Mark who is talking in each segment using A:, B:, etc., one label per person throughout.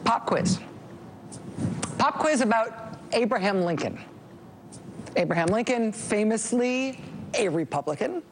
A: Pop quiz. Pop quiz about Abraham Lincoln. Abraham Lincoln, famously a Republican.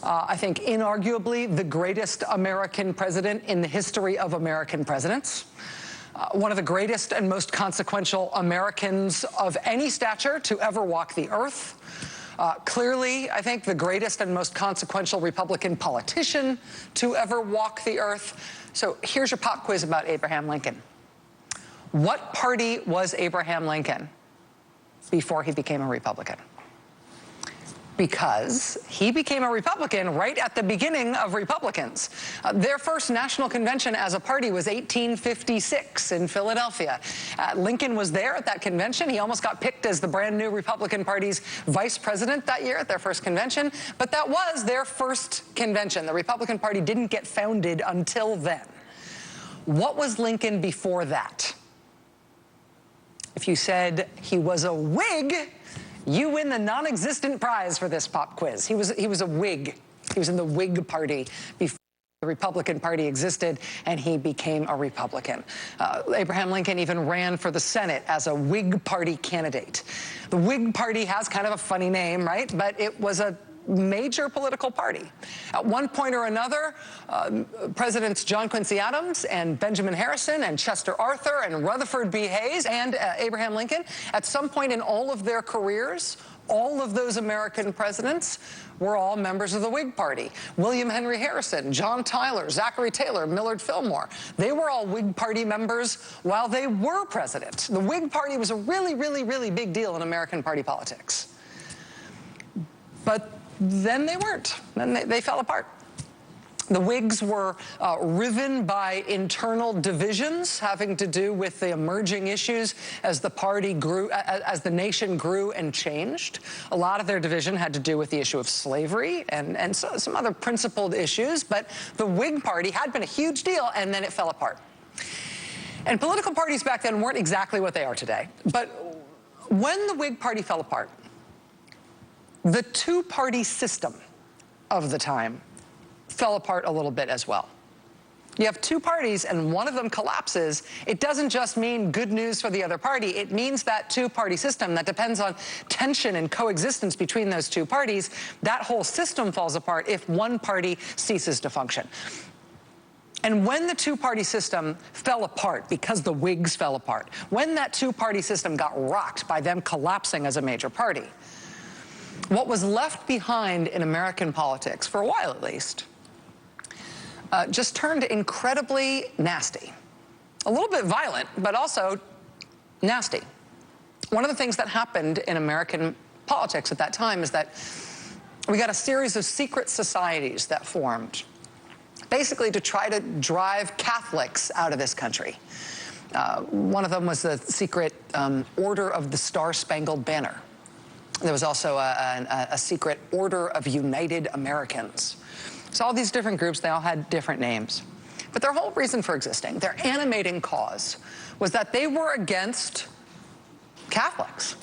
A: I think inarguably the greatest American president in the history of American presidents. One of the greatest and most consequential Americans of any stature to ever walk the earth. Clearly, I think the greatest and most consequential Republican politician to ever walk the earth. So here's your pop quiz about Abraham Lincoln. What party was Abraham Lincoln before he became a Republican? Because he became a Republican right at the beginning of Republicans. Their first national convention as a party was 1856 in Philadelphia. Lincoln was there at that convention. He almost got picked as the brand new Republican Party's vice president that year at their first convention, but that was their first convention. The Republican Party didn't get founded until then. What was Lincoln before that? If you said he was a Whig, you win the non-existent prize for this pop quiz. He was a Whig. He was in the Whig Party before the Republican Party existed, and he became a Republican. Abraham Lincoln even ran for the Senate as a Whig Party candidate. The Whig Party has kind of a funny name, right? But it was a major political party. At one point or another, Presidents John Quincy Adams and Benjamin Harrison and Chester Arthur and Rutherford B. Hayes and Abraham Lincoln, at some point in all of their careers, all of those American presidents were all members of the Whig Party. William Henry Harrison, John Tyler, Zachary Taylor, Millard Fillmore, they were all Whig Party members while they were president. The Whig Party was a really, really, really big deal in American party politics. But then they weren't. Then they fell apart. The Whigs were riven by internal divisions having to do with the emerging issues as the party grew, as the nation grew and changed. A lot of their division had to do with the issue of slavery and so, some other principled issues, but the Whig Party had been a huge deal, and then it fell apart. And political parties back then weren't exactly what they are today. But when the Whig Party fell apart, the two-party system of the time fell apart a little bit as well. You have two parties and one of them collapses. It doesn't just mean good news for the other party. It means that two-party system that depends on tension and coexistence between those two parties, that whole system falls apart if one party ceases to function. And when the two-party system fell apart, because the Whigs fell apart, when that two-party system got rocked by them collapsing as a major party, what was left behind in American politics, for a while at least, just turned incredibly nasty. A little bit violent, but also nasty. One of the things that happened in American politics at that time is that we got a series of secret societies that formed, basically to try to drive Catholics out of this country. One of them was the secret Order of the Star-Spangled Banner. There was also a secret Order of United Americans. So all these different groups, they all had different names. But their whole reason for existing, their animating cause, was that they were against Catholics.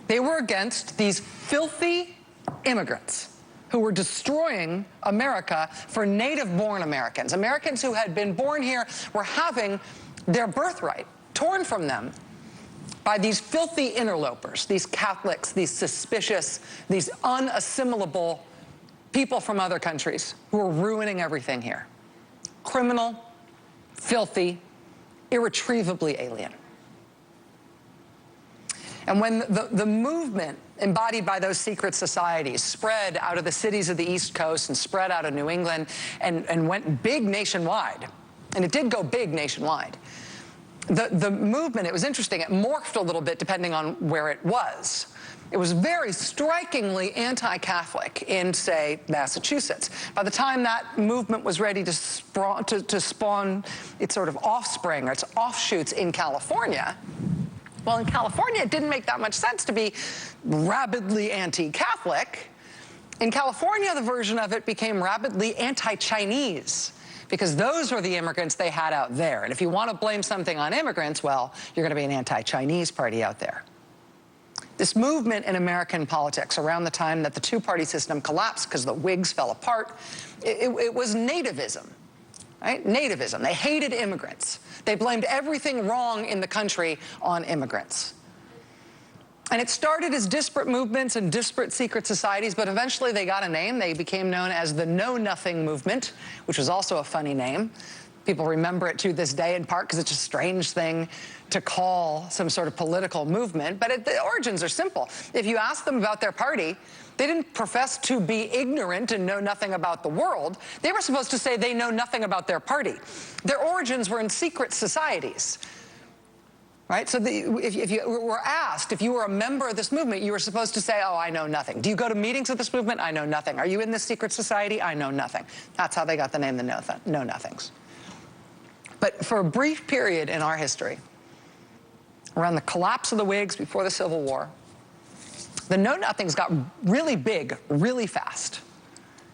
A: They were against these filthy immigrants who were destroying America for native-born Americans. Americans who had been born here were having their birthright torn from them by these filthy interlopers, these Catholics, these suspicious, these unassimilable people from other countries who are ruining everything here. Criminal, filthy, irretrievably alien. And when the movement embodied by those secret societies spread out of the cities of the East Coast and spread out of New England and went big nationwide, and it did go big nationwide, the movement, it was interesting, it morphed a little bit depending on where it was. It was very strikingly anti-Catholic in, say, Massachusetts. By the time that movement was ready to spawn its sort of offspring or its offshoots in California, well, in California, it didn't make that much sense to be rabidly anti-Catholic. In California, the version of it became rabidly anti-Chinese, because those were the immigrants they had out there. And if you want to blame something on immigrants, well, you're going to be an anti-Chinese party out there. This movement in American politics around the time that the two-party system collapsed because the Whigs fell apart, it was nativism. right? Nativism. They hated immigrants. They blamed everything wrong in the country on immigrants. And it started as disparate movements and disparate secret societies, but eventually they got a name. They became known as the Know Nothing Movement, which was also a funny name. People remember it to this day in part because it's a strange thing to call some sort of political movement, but the origins are simple. If you ask them about their party, they didn't profess to be ignorant and know nothing about the world. They were supposed to say they know nothing about their party. Their origins were in secret societies. Right? So if you were asked, if you were a member of this movement, you were supposed to say, oh, I know nothing. Do you go to meetings of this movement? I know nothing. Are you in this secret society? I know nothing. That's how they got the name the Know Nothings. But for a brief period in our history, around the collapse of the Whigs before the Civil War, the Know Nothings got really big, really fast.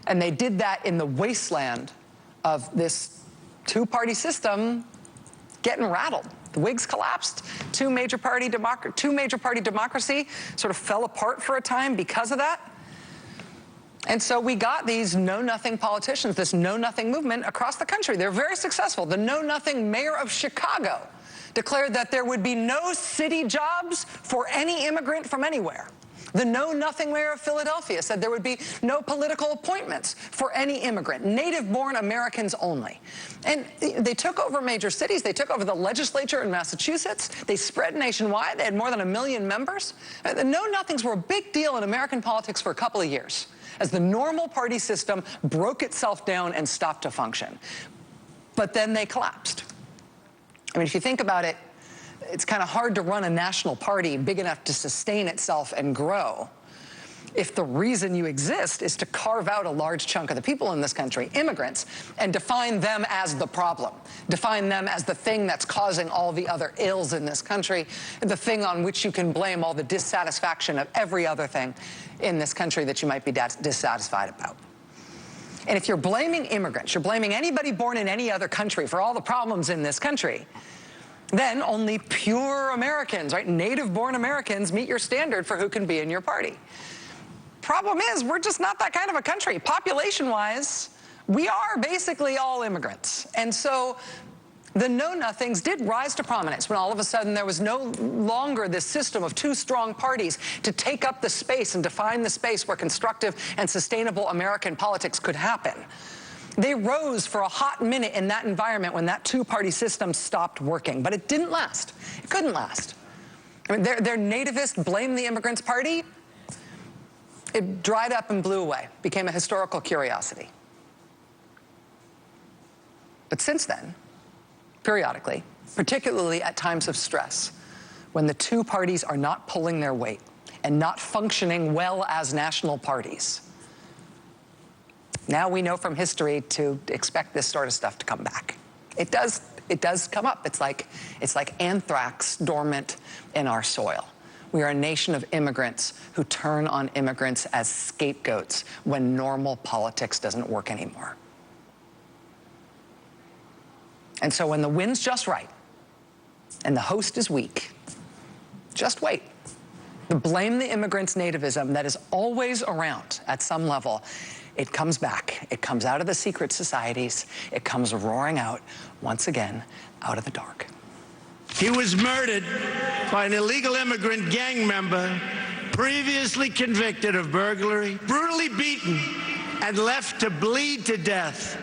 A: And they did that in the wasteland of this two-party system getting rattled. The Whigs collapsed. Two major party democracy sort of fell apart for a time because of that. And so we got these know-nothing politicians, this know-nothing movement across the country. They're very successful. The know-nothing mayor of Chicago declared that there would be no city jobs for any immigrant from anywhere. The know-nothing mayor of Philadelphia said there would be no political appointments for any immigrant, native-born Americans only. And they took over major cities. They took over the legislature in Massachusetts. They spread nationwide. They had more than 1 million members. The know-nothings were a big deal in American politics for a couple of years as the normal party system broke itself down and stopped to function. But then they collapsed. I mean, if you think about it, it's kind of hard to run a national party big enough to sustain itself and grow if the reason you exist is to carve out a large chunk of the people in this country, immigrants, and define them as the problem, define them as the thing that's causing all the other ills in this country, the thing on which you can blame all the dissatisfaction of every other thing in this country that you might be dissatisfied about. And if you're blaming immigrants, you're blaming anybody born in any other country for all the problems in this country, then only pure Americans, right, native-born Americans meet your standard for who can be in your party. Problem is, we're just not that kind of a country. Population-wise, we are basically all immigrants. And so the know-nothings did rise to prominence when all of a sudden there was no longer this system of two strong parties to take up the space and define the space where constructive and sustainable American politics could happen. They rose for a hot minute in that environment when that two-party system stopped working, but it didn't last. It couldn't last. I mean, their nativist blame the immigrants party, it dried up and blew away, became a historical curiosity. But since then, periodically, particularly at times of stress, when the two parties are not pulling their weight and not functioning well as national parties, now we know from history to expect this sort of stuff to come back. It does come up. It's like anthrax dormant in our soil. We are a nation of immigrants who turn on immigrants as scapegoats when normal politics doesn't work anymore. And so when the wind's just right and the host is weak, just wait. The blame the immigrants nativism that is always around at some level, it comes back. It comes out of the secret societies. It comes roaring out, once again, out of the dark.
B: He was murdered by an illegal immigrant gang member, previously convicted of burglary, brutally beaten, and left to bleed to death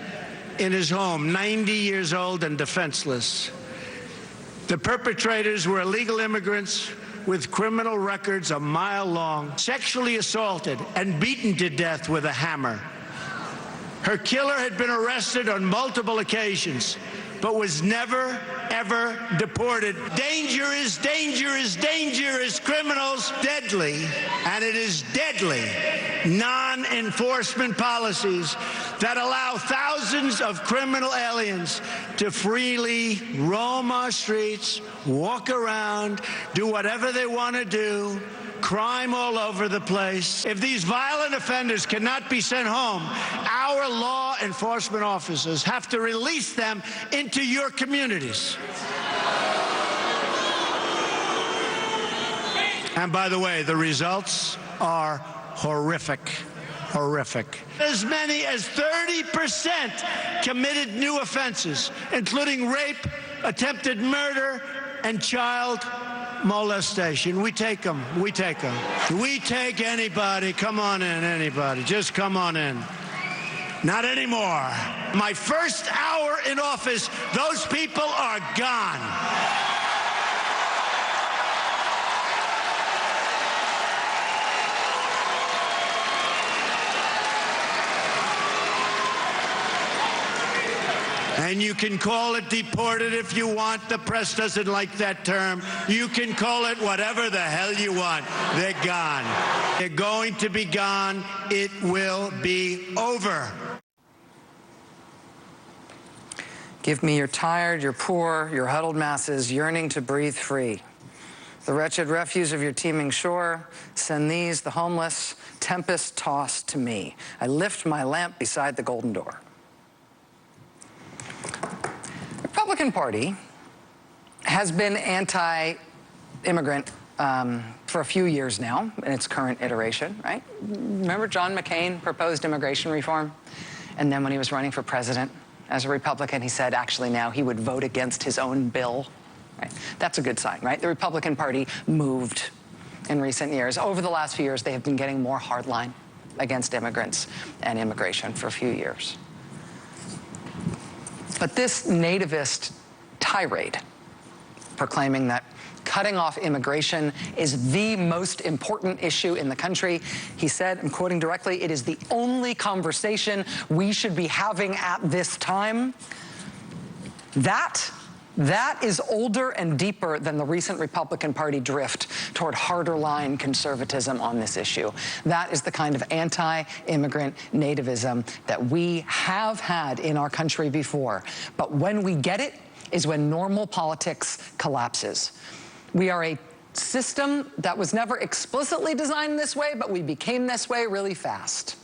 B: in his home, 90 years old and defenseless. The perpetrators were illegal immigrants with criminal records a mile long, sexually assaulted and beaten to death with a hammer. Her killer had been arrested on multiple occasions, but was never, ever deported. Dangerous, dangerous, dangerous criminals, deadly, and it is deadly, non-enforcement policies that allow thousands of criminal aliens to freely roam our streets, walk around, do whatever they want to do, crime all over the place. If these violent offenders cannot be sent home, our law enforcement officers have to release them into your communities. And by the way, the results are horrific. horrific. As many as 30% committed new offenses, including rape, attempted murder, and child molestation. We take them. We take them. We take anybody. Come on in, anybody. Just come on in. Not anymore. My first hour in office, those people are gone. And you can call it deported if you want. The press doesn't like that term. You can call it whatever the hell you want. They're gone. They're going to be gone. It will be over.
A: Give me your tired, your poor, your huddled masses yearning to breathe free. The wretched refuse of your teeming shore, send these, the homeless, tempest-tossed to me. I lift my lamp beside the golden door. The Republican Party has been anti-immigrant for a few years now in its current iteration, right? Remember John McCain proposed immigration reform? And then when he was running for president as a Republican, he said actually now he would vote against his own bill. Right? That's a good sign, right? The Republican Party moved in recent years. Over the last few years, they have been getting more hardline against immigrants and immigration for a few years. But this nativist tirade proclaiming that cutting off immigration is the most important issue in the country. He said, I'm quoting directly, "It is the only conversation we should be having at this time." That is older and deeper than the recent Republican Party drift toward harder line conservatism on this issue. That is the kind of anti-immigrant nativism that we have had in our country before. But when we get it is when normal politics collapses. We are a system that was never explicitly designed this way, but we became this way really fast.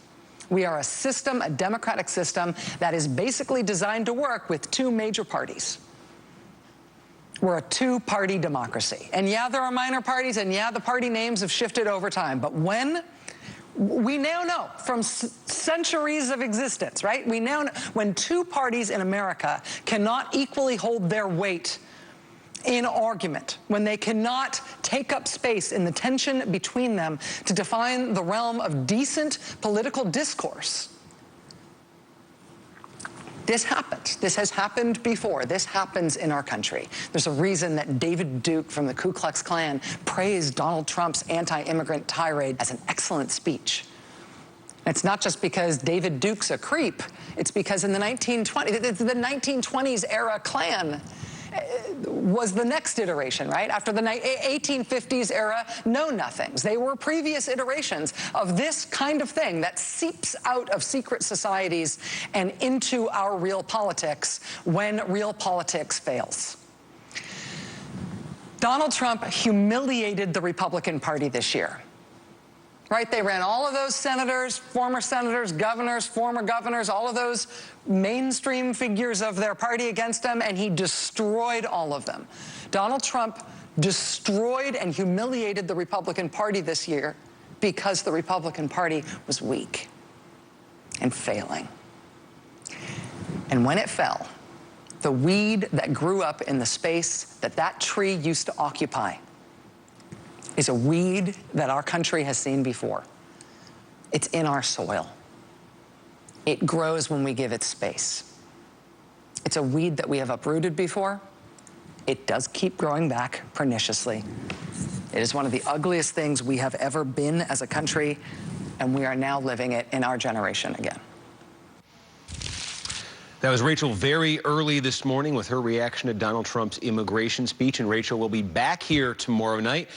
A: We are a system, a democratic system, that is basically designed to work with two major parties. We're a two-party democracy. And yeah, there are minor parties, and yeah, the party names have shifted over time. But when we now know from centuries of existence, right? We now know when two parties in America cannot equally hold their weight in argument, when they cannot take up space in the tension between them to define the realm of decent political discourse. This happens. This has happened before. This happens in our country. There's a reason that David Duke from the Ku Klux Klan praised Donald Trump's anti-immigrant tirade as an excellent speech. It's not just because David Duke's a creep. It's because in the 1920s era Klan was the next iteration, right? After the 1850s era know-nothings. They were previous iterations of this kind of thing that seeps out of secret societies and into our real politics when real politics fails. Donald Trump humiliated the Republican Party this year. Right? They ran all of those senators, former governors, former governors, all of those mainstream figures of their party against him, and he destroyed all of them. Donald Trump destroyed and humiliated the Republican Party this year because the Republican Party was weak and failing. And when it fell, the weed that grew up in the space that tree used to occupy is a weed that our country has seen before. It's in our soil. It grows when we give it space. It's a weed that we have uprooted before. It does keep growing back perniciously. It is one of the ugliest things we have ever been as a country, and we are now living it in our generation again.
C: That was Rachel very early this morning with her reaction to Donald Trump's immigration speech. And Rachel will be back here tomorrow night.